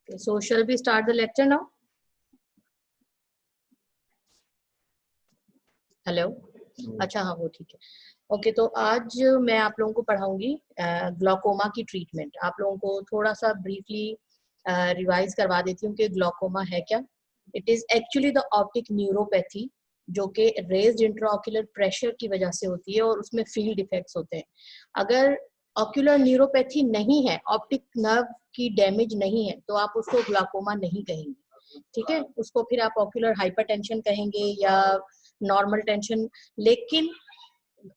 So shall we start the lecture now? Hello, अच्छा हाँ वो ठीक है। ओके, तो आज मैं आप लोगों को पढ़ाऊंगी ग्लूकोमा की ट्रीटमेंट। आप लोगों को थोड़ा सा ब्रीफली रिवाइज करवा देती हूँ कि ग्लूकोमा है क्या। It is actually the optic neuropathy जो कि रेज्ड इंट्राऑक्यूलर प्रेशर की वजह से होती है और उसमें फील्ड इफेक्ट्स होते हैं। अगर ऑक्यूलर न्यूरोपैथी नहीं है, ऑप्टिक नर्व की डैमेज नहीं है, तो आप उसको ग्लूकोमा नहीं कहेंगे, ठीक है। उसको फिर आप ऑक्यूलर हाइपरटेंशन कहेंगे या नॉर्मल टेंशन। लेकिन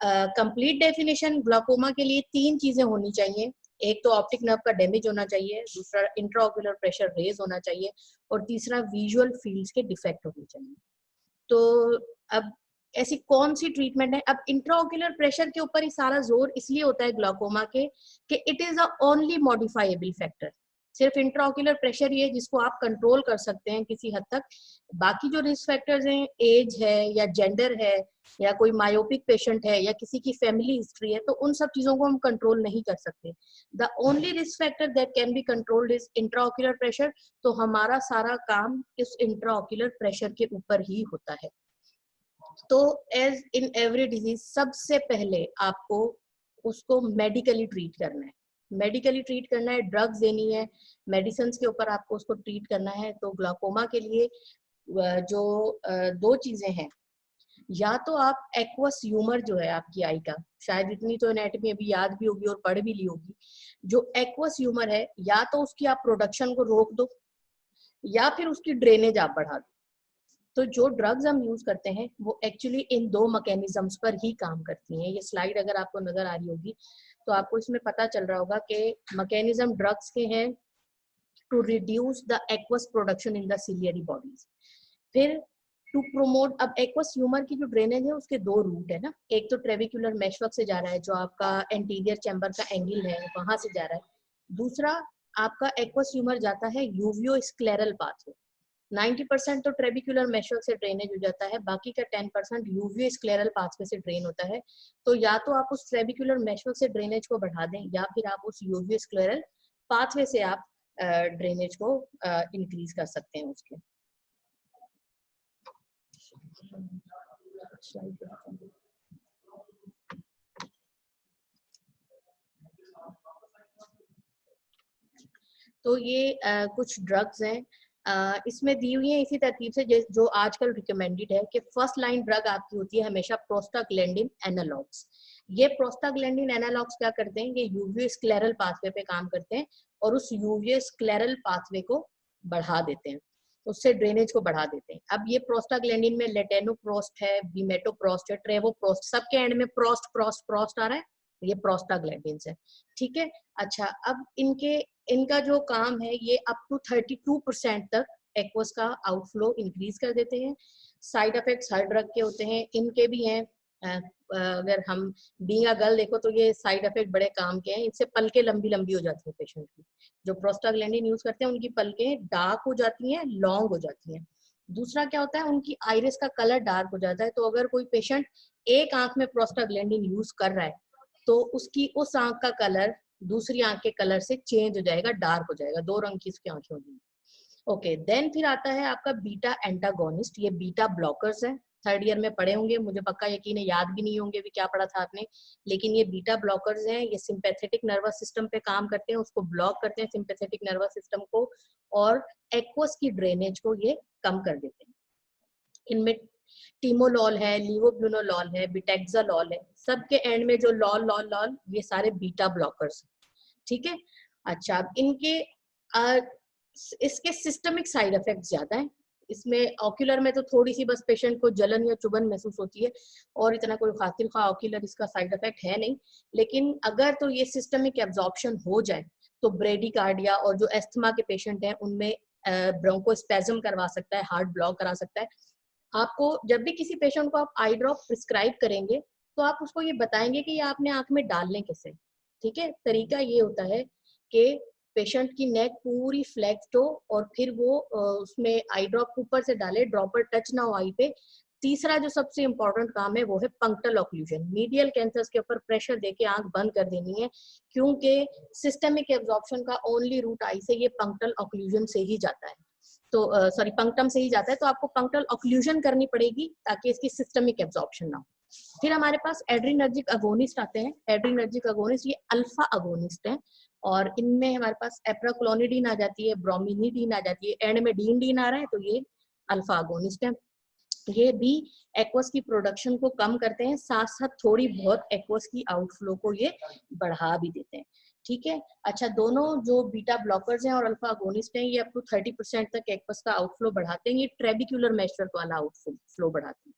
कंप्लीट डेफिनेशन ग्लूकोमा के लिए 3 चीजें होनी चाहिए। एक तो ऑप्टिक नर्व का डैमेज होना चाहिए, दूसरा इंट्राऑक्यूलर प्रेशर रेज होना चाहिए और तीसरा विजुअल फील्ड्स के डिफेक्ट होने चाहिए। तो अब ऐसी कौन सी ट्रीटमेंट है? अब इंट्राऑक्यूलर प्रेशर के ऊपर ही सारा जोर इसलिए होता है ग्लूकोमा के कि it is a only modifiable factor. सिर्फ इंट्राऑक्यूलर प्रेशर ही है जिसको आप कंट्रोल कर सकते हैं किसी हद तक। बाकी जो रिस्क फैक्टर्स हैं, एज है या जेंडर है या कोई मायोपिक पेशेंट है या किसी की फैमिली हिस्ट्री है, तो उन सब चीजों को हम कंट्रोल नहीं कर सकते। The only risk factor that can be controlled is intraocular pressure. तो हमारा सारा काम इस इंट्राऑक्यूलर प्रेशर के ऊपर ही होता है। तो एज इन एवरी डिजीज सबसे पहले आपको उसको मेडिकली ट्रीट करना है। मेडिकली ट्रीट करना है, ड्रग्स देनी है, मेडिसिन के ऊपर आपको उसको ट्रीट करना है। तो ग्लूकोमा के लिए जो 2 चीजें हैं, या तो आप एक्वस ह्यूमर जो है आपकी आई का, शायद इतनी तो एनाटॉमी अभी याद भी होगी और पढ़ भी ली होगी। जो एक्वस ह्यूमर है, या तो उसकी आप प्रोडक्शन को रोक दो या फिर उसकी ड्रेनेज आप बढ़ा दो। तो जो ड्रग्स हम यूज करते हैं वो एक्चुअली इन 2 मैकेनिज्म्स पर ही काम करती हैं। ये स्लाइड अगर आपको नजर आ रही होगी तो आपको इसमें पता चल रहा होगा कि मैकेनिज्म ड्रग्स के हैं to reduce the aqueous production in the ciliary bodies. फिर टू प्रोमोट, अब एक्वस ह्यूमर की जो ड्रेनेज है उसके 2 रूट है ना। एक तो ट्रेविकुलर मेशवर्क से जा रहा है, जो आपका एंटीरियर चैम्बर का एंगल है वहां से जा रहा है। दूसरा आपका एक्वस ह्यूमर जाता है यूवियो स्क्लेरल पाथवे। 90% तो ट्रेबिकुलर मेशवर्क से ड्रेनेज हो जाता है, बाकी का 10% यूवियो स्क्लेरल पाथवे से ड्रेन होता है। तो या तो आप उस ट्रेबिकुलर मेशवर्क से ड्रेनेज को बढ़ा दें या फिर आप उस यूवियो स्क्लेरल पाथवे से आप ड्रेनेज को इंक्रीज कर सकते हैं उसके। तो ये कुछ ड्रग्स हैं, इसमें दी हुई है इसी तरतीब से जो आजकल रिकमेंडेड है कि फर्स्ट लाइन ड्रग आपकी होती है हमेशा प्रोस्टाग्लैंडिन एनालॉग्स। ये प्रोस्टाग्लैंडिन एनालॉग्स क्या करते हैं, ये यूवियो स्क्लेरल पाथवे पे काम करते हैं और उस यूवियो स्क्लेरल पाथवे को बढ़ा देते हैं, उससे ड्रेनेज को बढ़ा देते हैं। अब ये प्रोस्टाग्लैंडिन में लेटेनोप्रोस्ट है, बीमेटोप्रोस्ट है, ट्रेवोप्रोस्ट, सबके एंड में प्रोस्ट प्रोस्ट प्रोस्ट आ रहा है, ये प्रोस्टाग्लैंडिन है, ठीक है। अच्छा, अब इनका जो काम है ये अप टू 32% तक एक्वस का आउटफ्लो इंक्रीज कर देते हैं। साइड इफेक्ट्स हर ड्रग के होते हैं, इनके भी हैं। अगर हम बीइंग अ गर्ल देखो तो ये साइड इफेक्ट बड़े काम के हैं। इनसे पलकें लंबी लंबी हो जाती है पेशेंट की। जो प्रोस्टाग्लैंडिन यूज करते हैं उनकी पलकें डार्क हो जाती हैं, लॉन्ग हो जाती हैं। दूसरा क्या होता है, उनकी आइरिस का कलर डार्क हो जाता है। तो अगर कोई पेशेंट एक आंख में प्रोस्टाग्लैंडिन यूज कर रहा है तो उसकी उस आंख का कलर दूसरी आंख के कलर से चेंज हो जाएगा, डार्क हो जाएगा, 2 रंग की इसकी आंखें होगी। ओके, देन फिर आता है आपका बीटा एंटागोनिस्ट। ये बीटा ब्लॉकर्स है, 3rd ईयर में पढ़े होंगे, मुझे पक्का यकीन है याद भी नहीं होंगे भी क्या पढ़ा था आपने। लेकिन ये बीटा ब्लॉकर्स हैं, ये सिंपैथेटिक नर्वस सिस्टम पे काम करते हैं, उसको ब्लॉक करते हैं सिंपैथेटिक नर्वस सिस्टम को, और एक्वस की ड्रेनेज को ये कम कर देते हैं। इनमें टीमोलॉल है, लीवोब्यूनोलॉल है, बिटेक्सालॉल है, सबके एंड में जो लॉल लॉल लॉल, ये सारे बीटा ब्लॉकर्स, ठीक है। अच्छा, अब इसके सिस्टमिक साइड इफेक्ट ज्यादा है। इसमें ऑक्यूलर में तो थोड़ी सी बस पेशेंट को जलन या चुभन महसूस होती है और इतना कोई खातिर खा ऑक्यूलर इसका साइड इफेक्ट है नहीं। लेकिन अगर तो ये सिस्टमिक एब्जॉर्प्शन हो जाए तो ब्रेडिकार्डिया और जो एस्थमा के पेशेंट हैं उनमें ब्रोंकोस्पेज्म करवा सकता है, हार्ट ब्लॉक करा सकता है। आपको जब भी किसी पेशेंट को आप आई ड्रॉप प्रिस्क्राइब करेंगे तो आप उसको ये बताएंगे कि ये आपने आंख में डालने कैसे, ठीक है। तरीका ये होता है कि पेशेंट की नेक पूरी फ्लेक्स्ड हो और फिर वो उसमें आई ड्रॉप ऊपर से डाले, ड्रॉपर टच ना हो आई पे, तीसरा जो सबसे इम्पोर्टेंट काम है वो है पंक्टल ऑक्लूजन। मीडियल कैंसर्स के ऊपर प्रेशर देके आंख बंद कर देनी है, क्योंकि सिस्टमिक एब्जॉर्प्शन का ओनली रूट आई से ये पंक्टल ऑक्लूजन से ही जाता है, तो सॉरी पंक्टम से ही जाता है, तो आपको पंक्टल ऑक्लूजन करनी पड़ेगी ताकि इसकी सिस्टमिक एब्जॉर्प्शन ना हो। फिर हमारे पास एड्रीनर्जिक अगोनिस्ट आते हैं। एड्रीनर्जिक अगोनिस्ट ये अल्फा अगोनिस्ट है, और इनमें हमारे पास एप्राक्लोनिडीन आ जाती है, ब्रोमिनिडीन आ जाती है, एंड में डीन आ रहा है, तो ये अल्फा अगोनिस्ट है। ये भी एक्वस की प्रोडक्शन को कम करते हैं, साथ साथ थोड़ी बहुत एक्वस की आउटफ्लो को ये बढ़ा भी देते हैं। ठीक है, अच्छा, दोनों जो बीटा ब्लॉकर्स हैं और अल्फा अगोनिस्ट हैं, ये अप टू 30% तक एक्वस का आउटफ्लो बढ़ाते हैं। ये ट्रेबिक्युलर मेशवर्क वाला आउटफ्लो बढ़ाते हैं।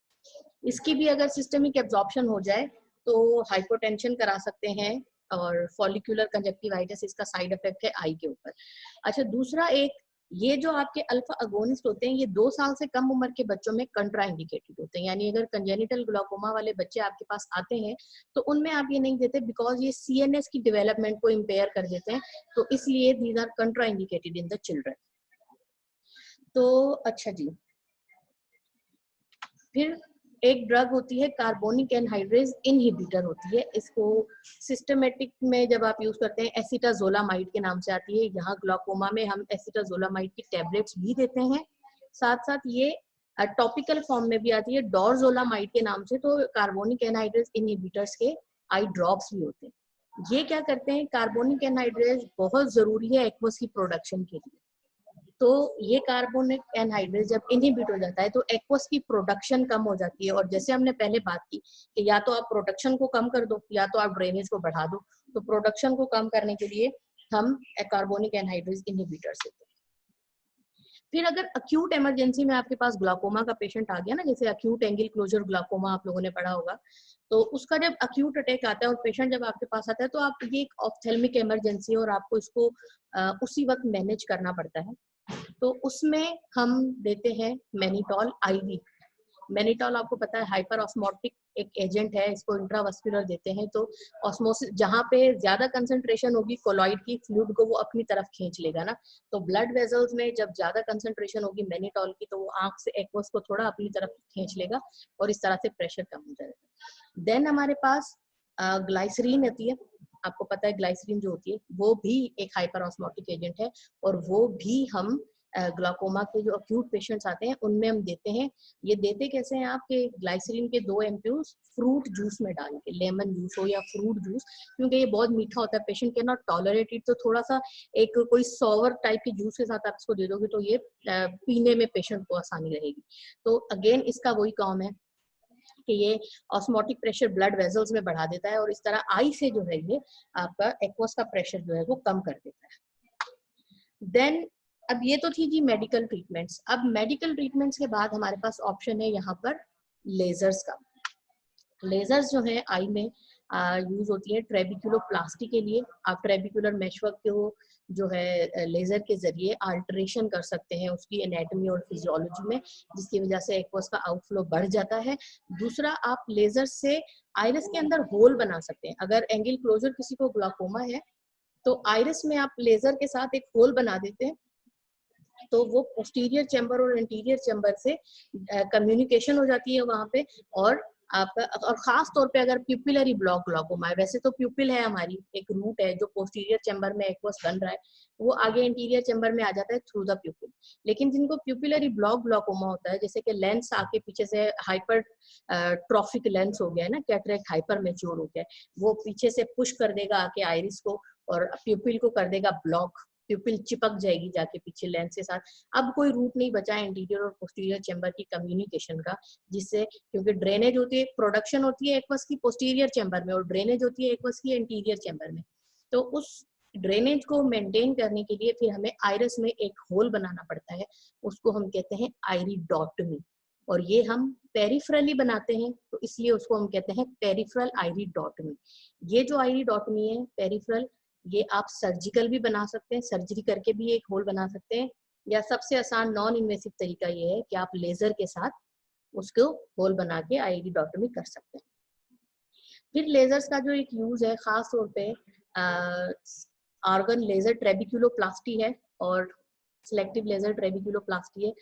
इसकी भी अगर सिस्टमिक एब्जॉर्प्शन हो जाए तो हाइपोटेंशन करा सकते हैं, और फॉलिकुलर कंजक्टिवाइटिस इसका साइड इफेक्ट है आई के ऊपर। अच्छा, दूसरा एक, ये जो आपके अल्फा अगोनिस्ट होते हैं ये 2 साल से कम उम्र के बच्चों में कंट्राइंडिकेटेड होते हैं, यानी अगर कंजेनिटल ग्लाकोमा वाले बच्चे आपके पास आते हैं तो उनमें आप ये नहीं देते, बिकॉज ये सीएनएस की डेवलपमेंट को इम्पेयर कर देते हैं, तो इसलिए these are contraindicated in the children. तो अच्छा जी, फिर एक ड्रग होती है कार्बोनिक एनहाइड्रेज इनहिबिटर होती है। इसको सिस्टमेटिक में जब आप यूज करते हैं एसिटाजोलामाइड के नाम से आती है। यहाँ ग्लाकोमा में हम एसिटाजोलामाइड की टैबलेट्स भी देते हैं, साथ साथ ये टॉपिकल फॉर्म में भी आती है डोरजोलामाइड के नाम से। तो कार्बोनिक एनहाइड्रेज इनहिबिटर्स के आई ड्रॉप्स भी होते हैं। ये क्या करते हैं, कार्बोनिक एनहाइड्रेज बहुत जरूरी है एक्वस की प्रोडक्शन के लिए, तो ये कार्बोनिक एनहाइड्रेज जब इनहिबिट हो जाता है तो एक्वस की प्रोडक्शन कम हो जाती है। और जैसे हमने पहले बात की कि या तो आप प्रोडक्शन को कम कर दो या तो आप ड्रेनेज को बढ़ा दो, तो प्रोडक्शन को कम करने के लिए हम कार्बोनिक एनहाइड्रेज इनहिबिटर्स देते हैं। फिर अगर अक्यूट इमरजेंसी में आपके पास ग्लाकोमा का पेशेंट आ गया ना, जैसे अक्यूट एंगल क्लोजर ग्लाकोमा आप लोगों ने पढ़ा होगा, तो उसका जब अक्यूट अटैक आता है और पेशेंट जब आपके पास आता है, तो आप ये एक ऑप्थेल्मिक इमरजेंसी है और आपको इसको उसी वक्त मैनेज करना पड़ता है। तो उसमें हम देते हैं मैनिटॉल आईवी। मैनिटॉल आपको पता है हाइपर ऑस्मोटिक एक एजेंट है, इसको इंट्रावास्कुलर देते हैं, तो ऑस्मोसिस जहाँ पे ज्यादा कंसंट्रेशन होगी कोलॉइड की फ्लूइड को वो अपनी तरफ खींच लेगा ना, तो ब्लड वेजल्स में जब ज्यादा कंसंट्रेशन होगी मैनिटॉल की, तो वो आंख से एक्वस को थोड़ा अपनी तरफ खींच लेगा और इस तरह से प्रेशर कम हो जाएगा। देन हमारे पास ग्लाइसरीन होती है। आपको पता है ग्लाइसरीन जो होती है वो भी एक हाइपर ऑस्मोटिक एजेंट है, और वो भी हम ग्लाकोमा के जो अक्यूट पेशेंट्स आते हैं उनमें हम देते हैं। ये देते कैसे हैं, आपके ग्लाइसरीन के 2 एमप्यूज फ्रूट जूस में डाल के, लेमन जूस हो या फ्रूट जूस, क्योंकि ये बहुत मीठा होता है, patient can not tolerate it, तो थोड़ा सा एक कोई सॉवर टाइप के जूस के साथ आप इसको दे दोगे तो ये पीने में पेशेंट को आसानी रहेगी। तो अगेन इसका वही काम है कि ये ऑस्मोटिक प्रेशर ब्लड वेजल्स में बढ़ा देता है, और इस तरह आई से जो है ये आपका एक्वस का प्रेशर जो है वो कम कर देता है। देन अब ये तो थी जी मेडिकल ट्रीटमेंट्स। अब मेडिकल ट्रीटमेंट्स के बाद हमारे पास ऑप्शन है यहाँ पर लेजर्स का। लेजर्स जो है आई में यूज होती है ट्रेबिकुलोप्लास्टी के लिए। आप ट्रेबिकुलर मेशवर्क को जो है लेजर के जरिए अल्टरेशन कर सकते हैं उसकी एनाटॉमी और फिजियोलॉजी में, जिसकी वजह से एक्वस का आउटफ्लो बढ़ जाता है। दूसरा, आप लेजर से आइरिस के अंदर होल बना सकते हैं। अगर एंगल क्लोजर किसी को ग्लाकोमा है तो आइरिस में आप लेजर के साथ एक होल बना देते हैं, तो वो पोस्टीरियर चैम्बर और इंटीरियर चैम्बर से कम्युनिकेशन हो जाती है वहां पे। और आपका, और खास तौर पे अगर प्यूपिलरी ब्लॉक ग्लाकोमा है, वैसे तो प्यूपिल है हमारी एक रूट है जो पोस्टीरियर चैम्बर में एक्वस बन रहा है, वो आगे इंटीरियर चैम्बर में आ जाता है थ्रू द प्यूपिल। लेकिन जिनको प्यूपिलरी ब्लॉक ग्लाकोमा होता है, जैसे कि लेंस आके पीछे से हाइपर ट्रॉफिक लेंस हो गया है ना, कैटरेक्ट हाइपर मैच्योर हो गया है, वो पीछे से पुश कर देगा आके आइरिस को और प्यूपिल को कर देगा ब्लॉक, प्यूपिल चिपक जाएगी जाके पीछे लेंस के साथ। अब कोई रूट नहीं बचा है इंटीरियर और पोस्टीरियर चैम्बर की कम्युनिकेशन का, जिससे, क्योंकि ड्रेनेज होती है, प्रोडक्शन होती है एक्वस की पोस्टीरियर चैम्बर में और ड्रेनेज होती है एक्वस की इंटीरियर चैम्बर में, तो उस ड्रेनेज को मेंटेन करने के लिए फिर हमें आइरिस में एक होल बनाना पड़ता है, उसको हम कहते हैं आइरिडोटमी। और ये हम पेरिफेरली बनाते हैं, तो इसलिए उसको हम कहते हैं पेरिफेरल आइरिडोटमी। ये जो आइरिडोटमी है पेरिफेरल, ये आप सर्जिकल भी बना सकते हैं, सर्जरी करके भी एक होल बना सकते हैं, या सबसे आसान नॉन इन्वेसिव तरीका ये है कि आप लेजर के साथ उसको होल बना के आइरिडोटमी कर सकते हैं। फिर लेजर्स का जो एक यूज है खास तौर पे ऑर्गन लेजर ट्रेबिकुलोप्लास्टी है और सिलेक्टिव लेजर ट्रेबिकुलोप्लास्टी है।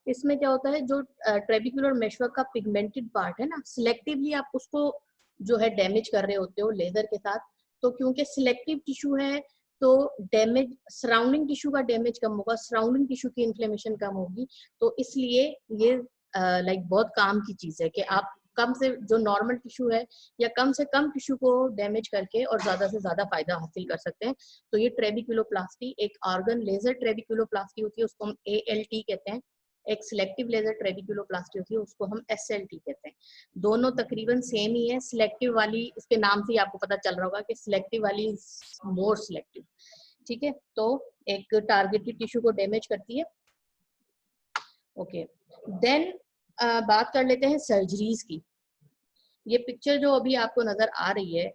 इसमें क्या होता है, जो ट्रेबिकुलर मेशवर्क का पिगमेंटेड पार्ट है ना, सिलेक्टिवली आप उसको जो है डैमेज कर रहे होते हो लेजर के साथ। तो क्योंकि सिलेक्टिव टिश्यू है तो डैमेज, सराउंडिंग टिश्यू का डैमेज कम होगा, सराउंडिंग टिश्यू की इन्फ्लेमेशन कम होगी। तो इसलिए ये लाइक बहुत काम की चीज है कि आप कम से जो नॉर्मल टिश्यू है या कम से कम टिश्यू को डैमेज करके और ज्यादा से ज्यादा फायदा हासिल कर सकते हैं। तो ये ट्रेबिकुलोप्लास्टी एक ऑर्गन लेजर ट्रेबिकुलोप्लास्टी होती है, उसको हम ALT कहते हैं। एक सिलेक्टिव लेजर ट्रेबिकुलोप्लास्टी होती है, उसको हम SLT कहते हैं। दोनों तकरीबन सेम ही है। सिलेक्टिव वाली, इसके नाम से ही आपको पता चल रहा होगा कि सिलेक्टिव वाली मोर सिलेक्टिव। ठीक है, तो एक टारगेटेड टिश्यू को डैमेज करती है। ओके, देन बात कर लेते हैं सर्जरीज की। ये पिक्चर जो अभी आपको नजर आ रही है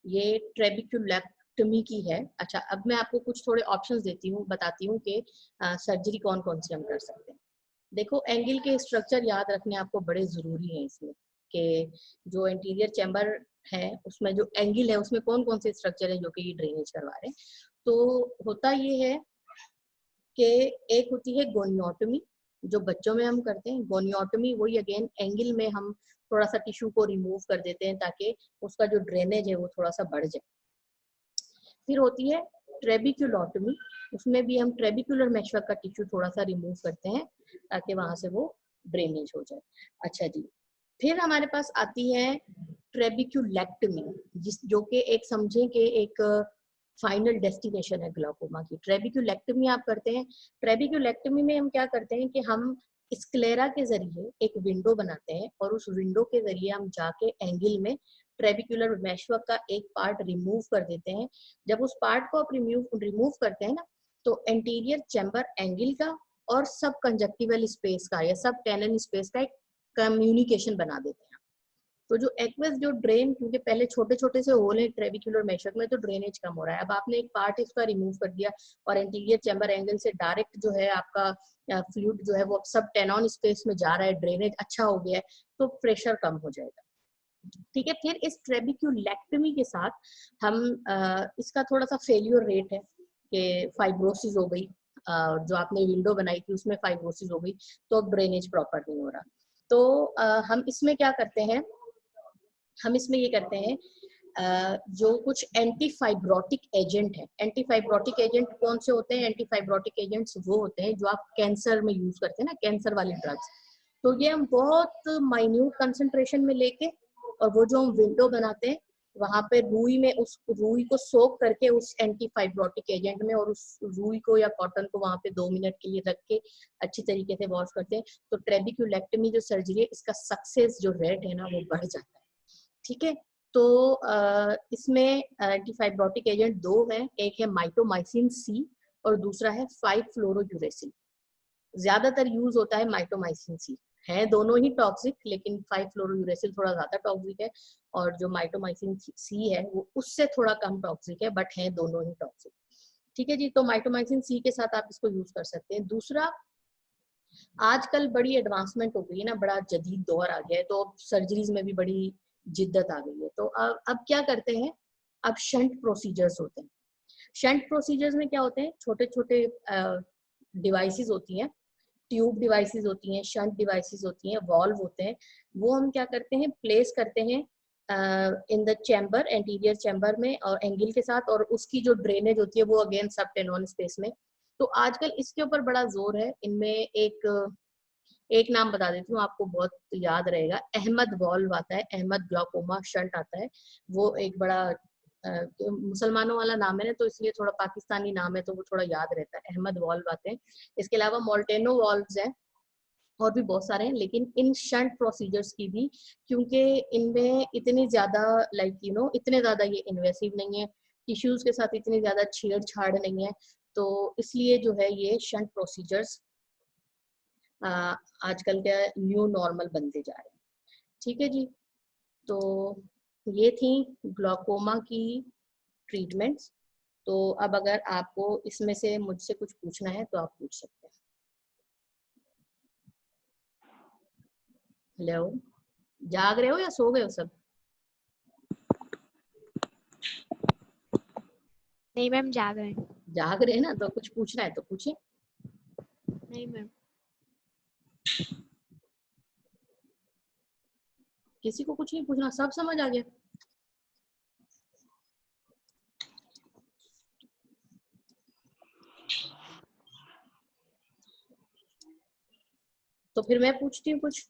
ये ट्रेबिकुलेक्टमी की है। अच्छा, अब मैं आपको कुछ थोड़े ऑप्शंस देती हूँ, बताती हूँ कि सर्जरी कौन कौन सी हम कर सकते हैं। देखो, एंगल के स्ट्रक्चर याद रखने आपको बड़े जरूरी हैं इसमें, कि जो इंटीरियर चैम्बर है उसमें जो एंगल है उसमें कौन कौन से स्ट्रक्चर है जो कि ड्रेनेज करवा रहे हैं। तो होता ये है कि एक होती है गोनियोटमी, जो बच्चों में हम करते हैं। गोनियोटमी वही अगेन एंगल में हम थोड़ा सा टिश्यू को रिमूव कर देते हैं ताकि उसका जो ड्रेनेज है वो थोड़ा सा बढ़ जाए। फिर होती है ट्रेबिकुलोटमी, उसमें भी हम ट्रेबिकुलर मेशवर्क का टिश्यू थोड़ा सा रिमूव करते हैं ताकि वहां से वो ड्रेनेज हो जाए। अच्छा जी, फिर हमारे पास आती है ट्रेबिकुलेक्टमी, जो कि एक समझें कि एक फाइनल डेस्टिनेशन है ग्लाकोमा की। ट्रेबिकुलेक्टमी आप करते हैं। ट्रेबिकुलेक्टमी में हम क्या करते हैं कि हम स्क्लेरा के जरिए एक विंडो बनाते हैं और उस विंडो के जरिए हम जाके एंगल में ट्रेबिकुलर मेशवर्क का एक पार्ट रिमूव कर देते हैं। जब उस पार्ट को आप रिमूव करते हैं ना, तो एंटीरियर चैम्बर एंगल का और सब कंजक्टिवल स्पेस का या सब टेनन स्पेस का एक कम्युनिकेशन बना देते हैं। तो जो एक्वस जो ड्रेन, क्योंकि पहले छोटे छोटे से होल है ट्रेबिकुलर मेशवर्क में, तो ड्रेनेज कम हो रहा है। अब आपने एक पार्ट इसका रिमूव कर दिया और एंटीरियर चैम्बर एंगल से डायरेक्ट जो है आपका फ्लूइड जो है वो सब टेनॉन स्पेस में जा रहा है, ड्रेनेज अच्छा हो गया है, तो प्रेशर कम हो जाएगा। ठीक है, फिर इस ट्रेबिकुलेक्टमी के साथ हम इसका थोड़ा सा फेल्योर रेट है कि फाइब्रोसिस हो गई, जो आपने विंडो बनाई थी उसमें फाइब्रोसिस हो गई तो अब ड्रेनेज प्रॉपर नहीं हो रहा। तो हम इसमें क्या करते हैं, हम इसमें ये करते हैं जो कुछ एंटी फाइब्रोटिक एजेंट है। एंटी फाइब्रोटिक एजेंट कौन से होते हैं? एंटी फाइब्रोटिक एजेंट्स वो होते हैं जो आप कैंसर में यूज करते हैं ना, कैंसर वाले ड्रग्स। तो ये हम बहुत माइन्यूट कंसंट्रेशन में लेके और वो जो हम विंडो बनाते हैं वहां पे रुई में, उस रुई को सोक करके उस एंटी फाइब्रोटिक एजेंट में, और उस रुई को या कॉटन को वहां पे 2 मिनट के लिए रख के अच्छी तरीके से वॉश करते हैं। तो ट्रेबिकुलेक्टमी जो सर्जरी है इसका सक्सेस जो रेट है ना वो बढ़ जाता है। ठीक है, तो इसमें एंटीफाइब्रोटिक एजेंट दो हैं, एक है माइटोमाइसिन सी और दूसरा है 5-फ्लोरोयूरेसिल। ज्यादातर यूज होता है माइटोमाइसिन सी, है दोनों ही टॉक्सिक, लेकिन 5-फ्लोरोयूरेसिल थोड़ा ज्यादा टॉक्सिक है और जो माइटोमाइसिन सी है वो उससे थोड़ा कम टॉक्सिक है, बट है दोनों ही टॉक्सिक। ठीक है जी, तो माइटोमाइसिन सी के साथ आप इसको यूज कर सकते हैं। दूसरा, आजकल बड़ी एडवांसमेंट हो गई है ना, बड़ा जदीद दौर आ गया है, तो सर्जरीज में भी बड़ी जिद्दत आ गई है। तो अब क्या करते हैं, अब शंट प्रोसीजर्स होते हैं। शंट प्रोसीजर्स में क्या होते हैं, छोटे छोटे डिवाइसेस होती हैं, ट्यूब डिवाइसेस होती हैं, शंट डिवाइसेस होती हैं, वॉल्व होते हैं। वो हम क्या करते हैं, प्लेस करते हैं in the chamber, anterior chamber में और एंगल के साथ, और उसकी जो ड्रेनेज होती है वो अगेन सब टेनॉन स्पेस में। तो आजकल इसके ऊपर बड़ा जोर है। इनमें एक नाम बता देती हूँ, आपको बहुत याद रहेगा, अहमद वॉल्व आता है, अहमद ग्लाकोमा शंट आता है। वो एक बड़ा मुसलमानों वाला नाम है ना, तो इसलिए थोड़ा पाकिस्तानी नाम है तो वो थोड़ा याद रहता है। अहमद वॉल्व आते हैं। इसके अलावा मोल्टेनो वॉल्व्स हैं और भी बहुत सारे हैं, लेकिन इन शंट प्रोसीजर्स की भी, क्योंकि इनमें इतनी ज्यादा इतने ज्यादा ये इन्वेसिव नहीं है, टिश्यूज के साथ इतनी ज्यादा छेड़छाड़ नहीं है, तो इसलिए जो है ये शंट प्रोसीजर्स आजकल के न्यू नॉर्मल बनते जा रहे हैं। ठीक है जी, तो ये थी ग्लाकोमा की ट्रीटमेंट्स। तो अब अगर आपको इसमें से मुझसे कुछ पूछना है तो आप पूछ सकते हैं। हेलो, जाग रहे हो या सो गए हो सब? नहीं मैम, जाग रहे हैं। जाग रहे हैं ना, तो कुछ पूछना है तो पूछिए। नहीं मैम, किसी को कुछ नहीं पूछना, सब समझ आ गया। तो फिर मैं पूछती हूँ कुछ,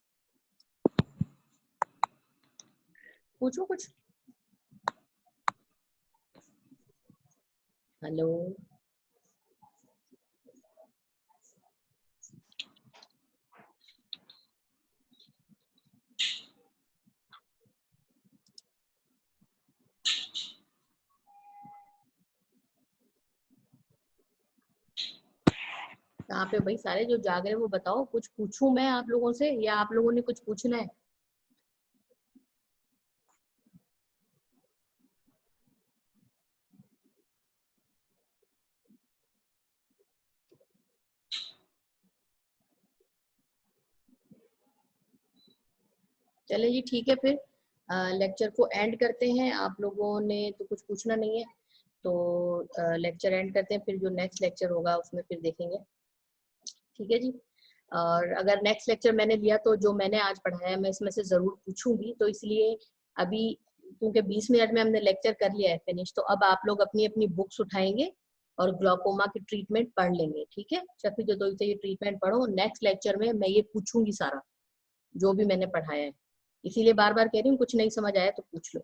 पूछो कुछ। हेलो, यहाँ पे भाई सारे जो जाग रहे हैं वो बताओ, कुछ पूछूं मैं आप लोगों से या आप लोगों ने कुछ पूछना है? चले जी, ठीक है, फिर लेक्चर को एंड करते हैं। आप लोगों ने तो कुछ पूछना नहीं है, तो लेक्चर एंड करते हैं, फिर जो नेक्स्ट लेक्चर होगा उसमें फिर देखेंगे। ठीक है जी। और अगर नेक्स्ट लेक्चर मैंने लिया तो जो मैंने आज पढ़ाया मैं इसमें से जरूर पूछूंगी, तो इसलिए अभी क्योंकि 20 मिनट में हमने लेक्चर कर लिया है फिनिश, तो अब आप लोग अपनी अपनी बुक्स उठाएंगे और ग्लूकोमा की ट्रीटमेंट पढ़ लेंगे। ठीक है, शफी जदोई से ये ट्रीटमेंट पढ़ो, नेक्स्ट लेक्चर में मैं ये पूछूंगी सारा जो भी मैंने पढ़ाया है, इसीलिए बार बार कह रही हूँ, कुछ नहीं समझ आया तो पूछ लो।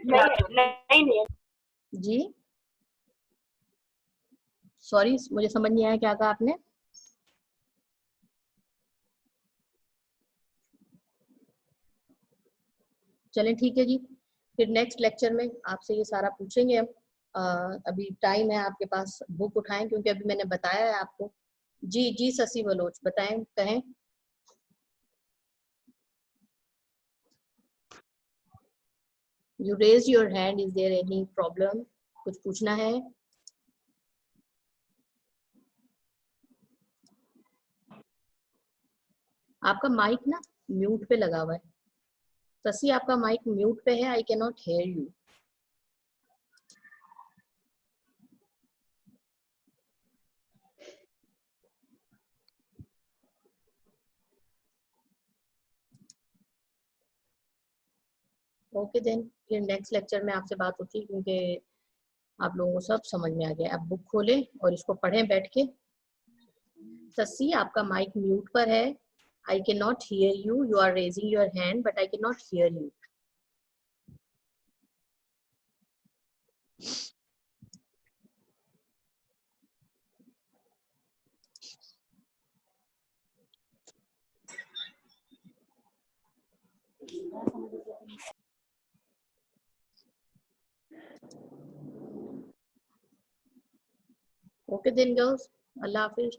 नहीं जी सॉरी, मुझे समझ नहीं आया क्या कहा आपने। चलें ठीक है जी, फिर नेक्स्ट लेक्चर में आपसे ये सारा पूछेंगे हम। अभी टाइम है आपके पास, बुक उठाएं क्योंकि अभी मैंने बताया है आपको। जी जी शशि बलोच, बताएं, कहें। You raise your hand, is there any problem, कुछ पूछना है? आपका माइक ना म्यूट पे लगा हुआ है। शशि आपका माइक म्यूट पे है, I can not hear you. Okay then, फिर नेक्स्ट लेक्चर में आपसे बात होती है, क्योंकि आप लोगों को सब समझ में आ गया। अब बुक खोलें और इसको पढ़ें बैठ के। शशि आपका माइक म्यूट पर है, I can not hear you, you are raising your hand but I can not hear you. Okay then girls, अल्लाह हाफिज।